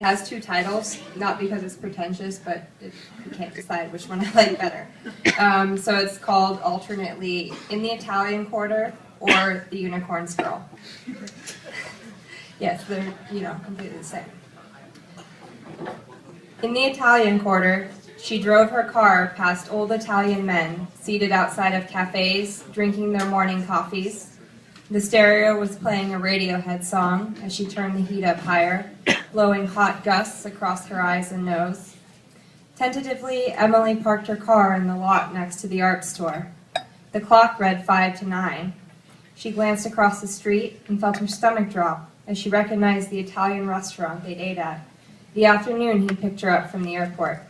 It has two titles, not because it's pretentious, but you can't decide which one I like better. So it's called alternately In the Italian Quarter or The Unicorn's Girl. Yes, they're, completely the same. In the Italian Quarter, she drove her car past old Italian men seated outside of cafes, drinking their morning coffees. The stereo was playing a Radiohead song as she turned the heat up higher, blowing hot gusts across her eyes and nose. Tentatively, Emily parked her car in the lot next to the art store. The clock read 5 to 9. She glanced across the street and felt her stomach drop as she recognized the Italian restaurant they'd ate at, the afternoon he picked her up from the airport.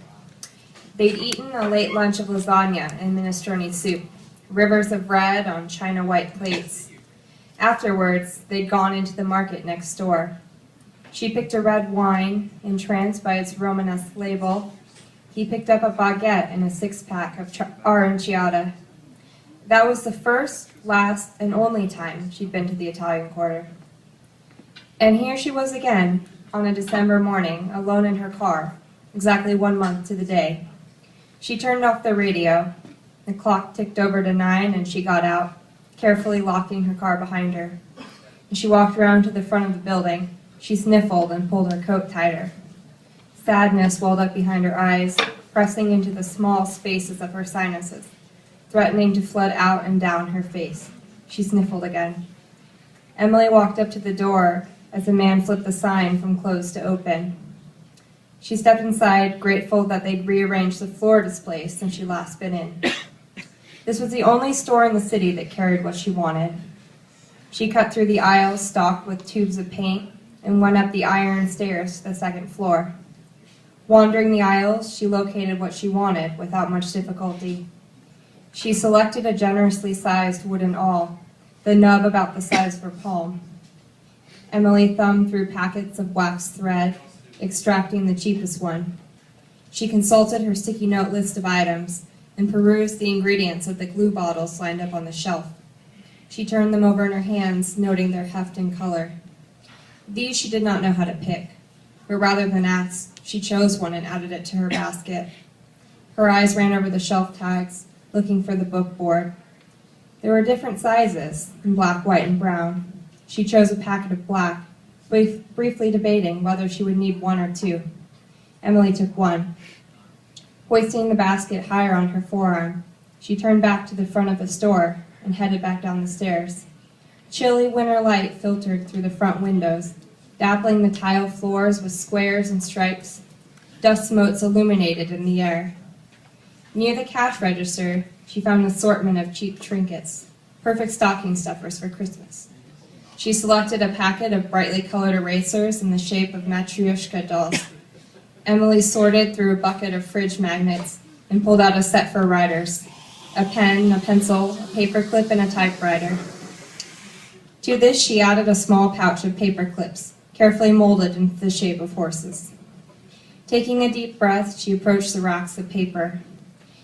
They'd eaten a late lunch of lasagna and minestrone soup, rivers of red on china-white plates. Afterwards, they'd gone into the market next door. She picked a red wine, entranced by its Romanesque label. He picked up a baguette and a six-pack of aranciata. That was the first, last, and only time she'd been to the Italian Quarter. And here she was again, on a December morning, alone in her car, exactly 1 month to the day. She turned off the radio. The clock ticked over to 9 and she got out, carefully locking her car behind her. As she walked around to the front of the building, she sniffled and pulled her coat tighter. Sadness welled up behind her eyes, pressing into the small spaces of her sinuses, threatening to flood out and down her face. She sniffled again. Emily walked up to the door as a man flipped the sign from closed to open. She stepped inside, grateful that they'd rearranged the floor display since she'd last been in. This was the only store in the city that carried what she wanted. She cut through the aisles stocked with tubes of paint and went up the iron stairs to the second floor. Wandering the aisles, she located what she wanted without much difficulty. She selected a generously sized wooden awl, the nub about the size of her palm. Emily thumbed through packets of waxed thread, extracting the cheapest one. She consulted her sticky note list of items and perused the ingredients of the glue bottles lined up on the shelf. She turned them over in her hands, noting their heft and color. These she did not know how to pick, but rather than ask, she chose one and added it to her basket. Her eyes ran over the shelf tags, looking for the book board. There were different sizes, in black, white, and brown. She chose a packet of black, briefly debating whether she would need one or two. Emily took one. Hoisting the basket higher on her forearm, she turned back to the front of the store and headed back down the stairs. Chilly winter light filtered through the front windows, dappling the tile floors with squares and stripes. Dust motes illuminated in the air. Near the cash register, she found an assortment of cheap trinkets, perfect stocking stuffers for Christmas. She selected a packet of brightly colored erasers in the shape of Matryoshka dolls. Emily sorted through a bucket of fridge magnets and pulled out a set for writers: a pen, a pencil, a paperclip, and a typewriter. To this she added a small pouch of paper clips, carefully molded into the shape of horses. Taking a deep breath, she approached the racks of paper.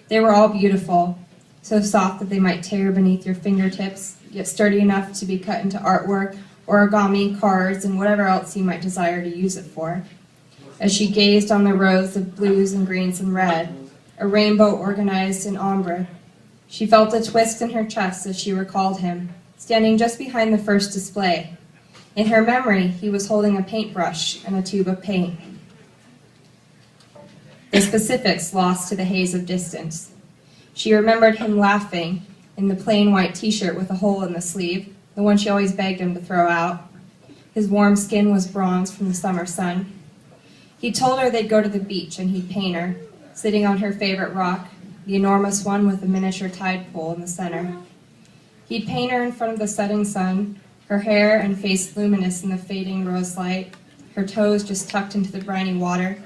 They were all beautiful, so soft that they might tear beneath your fingertips, yet sturdy enough to be cut into artwork, origami, cards, and whatever else you might desire to use it for. As she gazed on the rows of blues and greens and red, a rainbow organized in ombre, she felt a twist in her chest as she recalled him, standing just behind the first display. In her memory, he was holding a paintbrush and a tube of paint. The specifics lost to the haze of distance. She remembered him laughing in the plain white t-shirt with a hole in the sleeve, the one she always begged him to throw out. His warm skin was bronzed from the summer sun. He told her they'd go to the beach and he'd paint her, sitting on her favorite rock, the enormous one with the miniature tide pool in the center. He'd paint her in front of the setting sun, her hair and face luminous in the fading rose light, her toes just tucked into the briny water.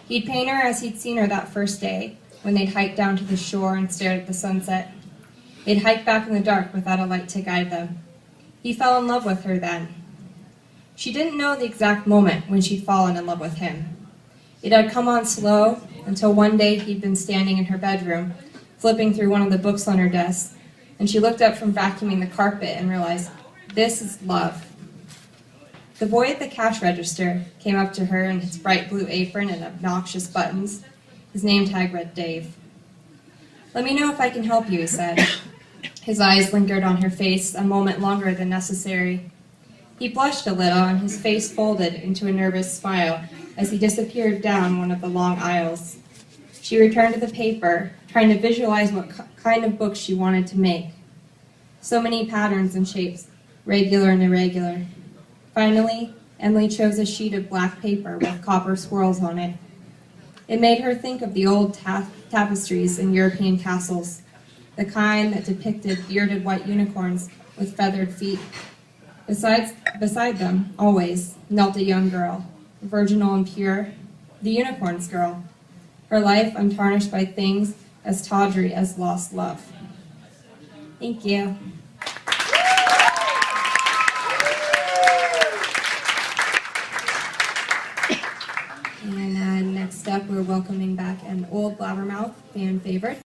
He'd paint her as he'd seen her that first day, when they'd hiked down to the shore and stared at the sunset. They'd hiked back in the dark without a light to guide them. He fell in love with her then. She didn't know the exact moment when she'd fallen in love with him. It had come on slow until one day he'd been standing in her bedroom, flipping through one of the books on her desk, and she looked up from vacuuming the carpet and realized, this is love. The boy at the cash register came up to her in his bright blue apron and obnoxious buttons. His name tag read Dave. "Let me know if I can help you," he said. His eyes lingered on her face a moment longer than necessary. He blushed a little, and his face folded into a nervous smile as he disappeared down one of the long aisles. She returned to the paper, trying to visualize what kind of book she wanted to make. So many patterns and shapes, regular and irregular. Finally, Emily chose a sheet of black paper with copper swirls on it. It made her think of the old tapestries in European castles, the kind that depicted bearded white unicorns with feathered feet. Beside them, always, knelt a young girl, virginal and pure, the unicorn's girl, her life untarnished by things as tawdry as lost love. Thank you. And next up, we're welcoming back an old Blabbermouth fan favorite.